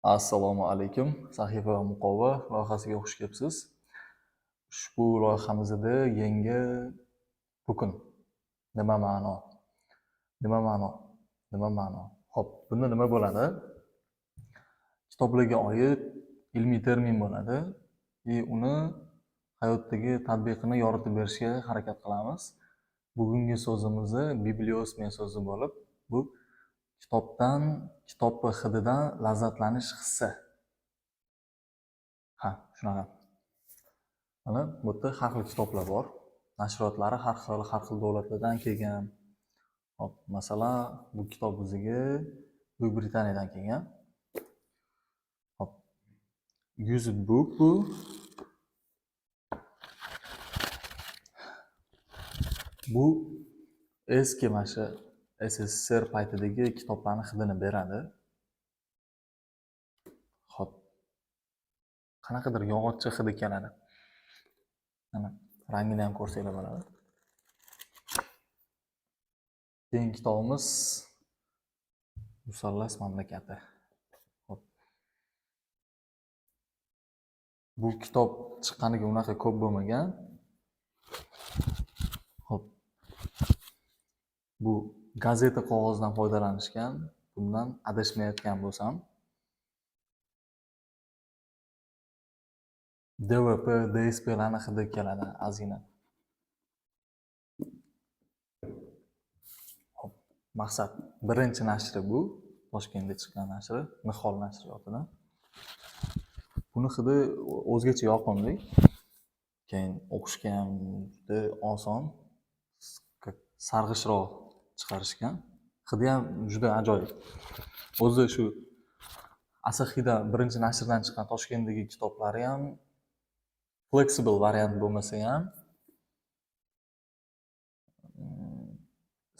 Assalomu alaykum. Sahifa va muqova loyihasiga xush kelibsiz. Ushbu loyihamizda yangi rukun. Nima ma'no? Nima ma'no? Nima ma'no? Xo'p, bunda nima bo'ladi? Kitoblarga oid ilmiy termin bo'ladi. Uni hayotdagi tatbiqini yoritib berishga harakat qilamiz. Bugungi so'zimiz bibliosmiya so'zi bo'lib, bu kitobdan, kitob hididan lazzatlanish hissi. Shunaqa. Mana bu yerda har xil kitoblar bor. Nashriyotlari har xil davlatlardan kelgan. Hop, masalan, bu kitob bizga Buyuk Britaniyadan kelgan. Hop. Used book bu. Bu eski mana SSSR paytidagi kitoblarning hidini beradi. Hop. Qanaqadir yog'ochcha hidi keladi. Mana rangini ham ko'rsanglar bo'ladi. Keyingi kitobimiz Musallas mamlakati. Hop. Bu kitob chiqqaniga unaqa ko'p bo'lmagan. Hop. Bu gazeta qog'ozidan foydalanishgan. Bundan adashmayotgan bo'lsam, DVP, DSP larning hidi keladi ozgina. Hop. Maqsad birinchi nashri bu. Toshkentda chiqqan nashri, Nihol nashriyotidan. Buni hidi o'zgacha yoqimli. Keyin o'qishga ham juda oson, sarg'ishroq chiqarishgan. Hidi ham juda ajoyib. O'zi shu Asahida birinchi nashrdan chiqqan Toshkentdagi kitoblari ham flexible variant bo'lmasa ham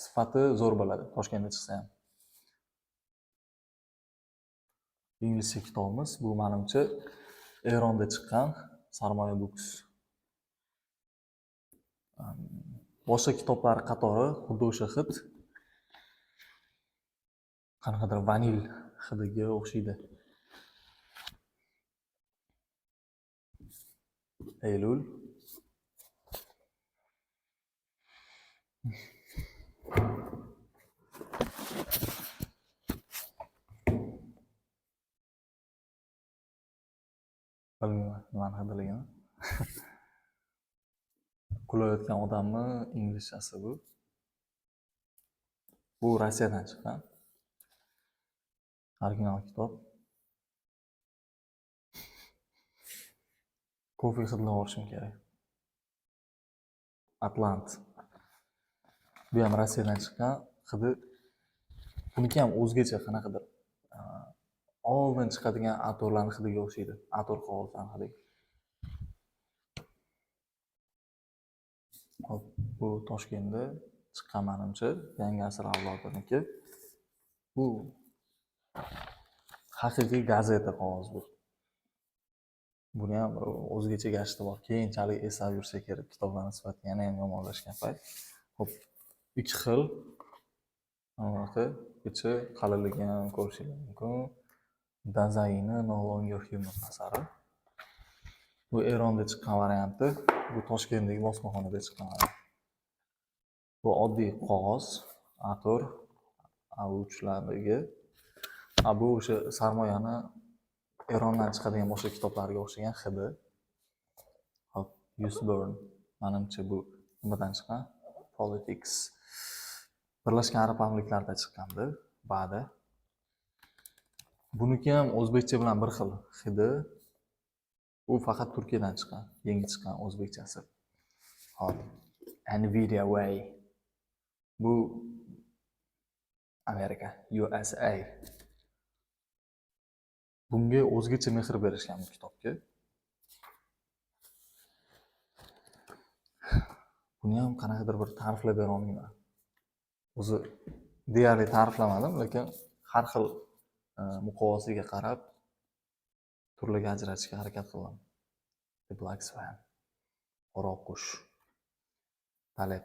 sifati zo'r bo'ladi Toshkentda chiqsa ham. Inglizcha kitobimiz bu menimcha Eronda chiqqan Sarmoya Books. Boshqa kitoblar qatori xuddi o'sha hid qanaqadir vanil hidiga o'xshaydi. Eylul. Bilmayman nimani hidiligini. Kulayotgan odamni inglizchasi bu. Bu Rossiyadan chiqqan. Original kitob. Kofe hidlab olishim kerak. Atlant. Bu ham Rossiyadan chiqqan. Hidi buniki ham o'zgacha qanaqadir oldin chiqadigan atorlarning hidiga o'xshaydi. Ator qog'ozlarning hidiga. Hop, bu Toshkentda chiqqan menimcha yangi asr avlodiniki. Bu haqiqiy gazeta qog'oz bu. Buni ham o'zgacha gashti bor. Keyinchalik eslab yursa kerak, kitoblarning sifati yana ham yomonlashgan payt. Hop, ikki xil. Anaqa ichi qalinligi ham ko'rishingiz mumkin. Dazayni no longer human asari. Bu Eronda chiqqan varianti, bu Toshkentdagi bosmaxonada chiqqan variant. Bu oddiy qog'oz, ator, uchtlardagi. Bu o'sha Sarmoyani Erondan chiqadigan boshqa kitoblarga o'xshagan hidi. Hop, Usborne. Menimcha bu nimadan chiqqan? Politics. Birlashgan Arab Amirliklarida chiqqandi, ba'da. Buniki ham o'zbekcha bilan bir xil hidi. U faqat Turkiyadan chiqqan, yangi chiqqan o'zbekchasi. Hop, Nvidia Way. Bu Amerika, USA. Bunga o'zgacha mehr berishgan bu kitobga. Buni ham qanaqadir bir ta'riflab bera olmayman. O'zi deyarli ta'riflamadim, lekin har xil muqovasiga qarab turlarga ajratishga harakat qildim. The Black Swan. Qora qush. Talab.